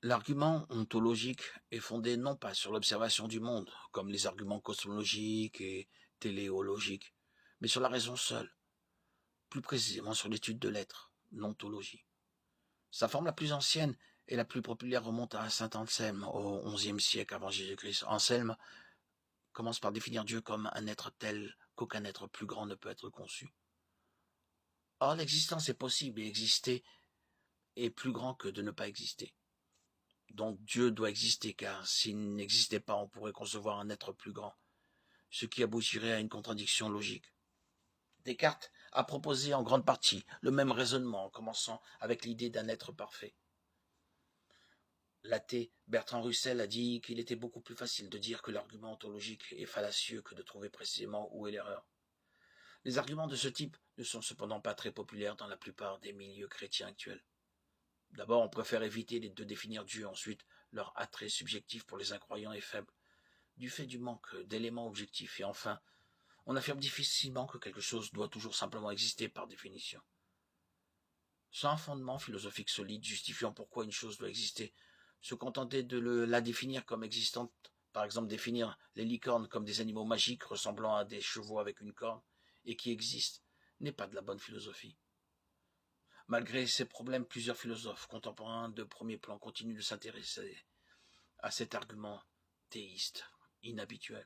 L'argument ontologique est fondé non pas sur l'observation du monde, comme les arguments cosmologiques et téléologiques, mais sur la raison seule, plus précisément sur l'étude de l'être, l'ontologie. Sa forme la plus ancienne et la plus populaire remonte à saint Anselme, au XIe siècle avant Jésus-Christ. Anselme commence par définir Dieu comme un être tel qu'aucun être plus grand ne peut être conçu. Or, l'existence est possible et exister est plus grand que de ne pas exister. Donc Dieu doit exister, car s'il n'existait pas, on pourrait concevoir un être plus grand, ce qui aboutirait à une contradiction logique. Descartes a proposé en grande partie le même raisonnement, en commençant avec l'idée d'un être parfait. L'athée Bertrand Russell a dit qu'il était beaucoup plus facile de dire que l'argument ontologique est fallacieux que de trouver précisément où est l'erreur. Les arguments de ce type ne sont cependant pas très populaires dans la plupart des milieux chrétiens actuels. D'abord, on préfère éviter de définir Dieu, ensuite leur attrait subjectif pour les incroyants est faible, du fait du manque d'éléments objectifs, et enfin, on affirme difficilement que quelque chose doit toujours simplement exister par définition. Sans un fondement philosophique solide justifiant pourquoi une chose doit exister, se contenter de la définir comme existante, par exemple définir les licornes comme des animaux magiques ressemblant à des chevaux avec une corne, et qui existent, n'est pas de la bonne philosophie. Malgré ces problèmes, plusieurs philosophes contemporains de premier plan continuent de s'intéresser à cet argument théiste inhabituel.